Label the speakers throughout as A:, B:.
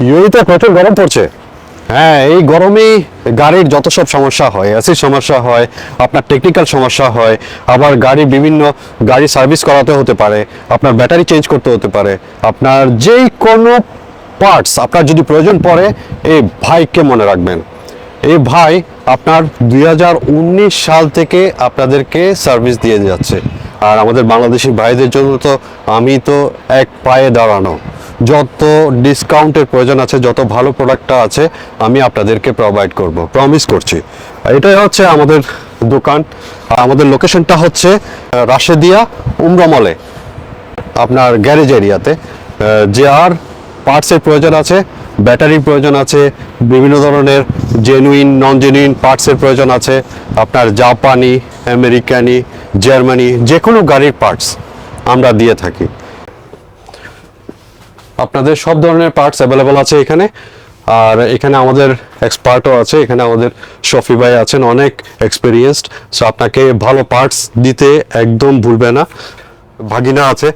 A: ইউএইতে প্রচুর গরম পড়ছে। হ্যাঁ, এই গরমেই গাড়ির যত সব সমস্যা হয়, এসির সমস্যা হয়, আপনার টেকনিক্যাল সমস্যা হয়, আবার গাড়ি সার্ভিস করাতে হতে পারে, আপনার ব্যাটারি চেঞ্জ করতে হতে পারে, আপনার যেই কোনো পার্টস আপনার যদি প্রয়োজন পড়ে, এই ভাইকে মনে রাখবেন। এই ভাই আপনার 2019 সাল থেকে আপনাদেরকে সার্ভিস দিয়ে যাচ্ছে। আর আমাদের বাংলাদেশি ভাইদের জন্য তো আমি তো এক পায়ে দাঁড়ানো। যত ডিসকাউন্টের প্রয়োজন আছে, যত ভালো প্রোডাক্টটা আছে, আমি আপনাদেরকে প্রোভাইড করব, প্রমিস করছি। এটাই হচ্ছে আমাদের দোকান। আমাদের লোকেশনটা হচ্ছে রাশেদিয়া উমরা মলে, আপনার গ্যারেজ এরিয়াতে। যে আর পার্টসের প্রয়োজন আছে, ব্যাটারির প্রয়োজন আছে, বিভিন্ন ধরনের জেনুইন নন জেনুইন পার্টসের প্রয়োজন আছে, আপনার জাপানি, আমেরিকানি, জার্মানি, যে কোনো গাড়ির পার্টস আমরা দিয়ে থাকি। আপনাদের সব ধরনের পার্টস অ্যাভেলেবল আছে এখানে। আর এখানে আমাদের এক্সপার্টও আছে, এখানে আমাদের শফি ভাই আছেন, অনেক এক্সপিরিয়েন্সড। সো আপনাকে ভালো পার্টস দিতে একদম ভুলবে না। ভাগিনা আছে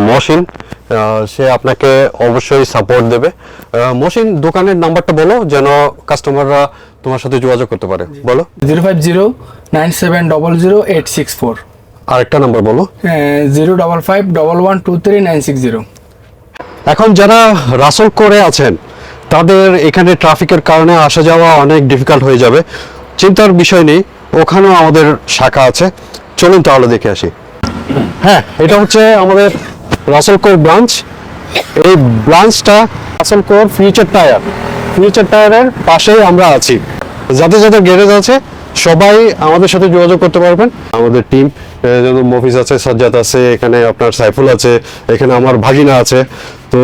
A: মহসিন, সে আপনাকে অবশ্যই সাপোর্ট দেবে। মহসিন, দোকানের নাম্বারটা বলো যেন কাস্টমাররা তোমার সাথে যোগাযোগ করতে পারে। বলো।
B: 05097000864।
A: আরেকটা নাম্বার বলো।
B: 055112396
A: এখন যারা রাসেল করে আছেন, তাদের এখানে ট্রাফিকের কারণে আসা যাওয়া অনেক ডিফিকাল্ট হয়ে যাবে। চিন্তার বিষয় নেই, ওখানেও আমাদের শাখা আছে। চলুন তাহলে দেখে আসি। হ্যাঁ, এটা হচ্ছে আমাদের রাসেল কোর ব্রাঞ্চ। এই ব্রাঞ্চটা রাসেল কোর ফিউচার টায়ারের পাশেই আমরা আছি। যাদের যাদের গ্যারেজ আছে সবাই আমাদের সাথে যোগাযোগ করতে পারবেন। আমাদের টিম যেমন মফিজ আছে, সাজ্জাদ আছে, এখানে আপনার সাইফুল আছে, এখানে আমার ভাগিনা আছে। তো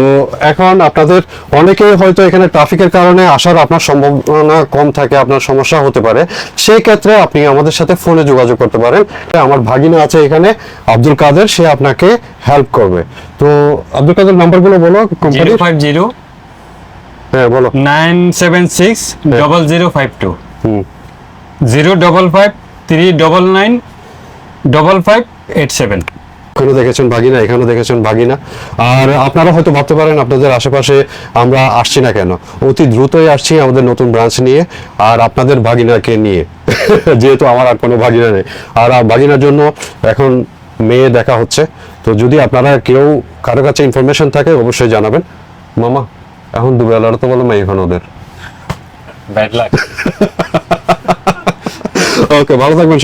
A: এখন আপনাদের অনেকেই হয়তো এখানে ট্রাফিকের কারণে আসার আপনার সম্ভাবনা কম থাকে, আপনার সমস্যা হতে পারে। সেই ক্ষেত্রে আপনি আমাদের সাথে ফোনে যোগাযোগ করতে পারেন। আমার ভাগিনা আছে এখানে, আব্দুল কাদের, সে আপনাকে হেল্প করবে। তো আব্দুল কাদের নাম্বারগুলো বলো।
C: 050
A: হ্যাঁ বলো।
C: 976 0052 05539955587।
A: এখানে দেখেছেন ভাগিনা, এখানে দেখেছেন ভাগিনা। আর আপনারা হয়তো ভাবতে পারেন আপনাদের আশেপাশে আমরা আসছি না কেন। অতি দ্রুতই আসছি আমাদের নতুন ব্রাঞ্চ নিয়ে, আর আপনাদের ভাগিনাকে নিয়ে যেহেতু আমার আর কোনো ভাগিনা নেই। আর ভাগিনার জন্য এখন মেয়ে দেখা হচ্ছে। তো যদি আপনারা কেউ কারো কাছে ইনফরমেশন থাকে অবশ্যই জানাবেন। মামা, এখন দুবেলার তো বলো মেয়ে এখন ওদের।
C: Bad luck.
A: ওকে, ভালো থাকবেন।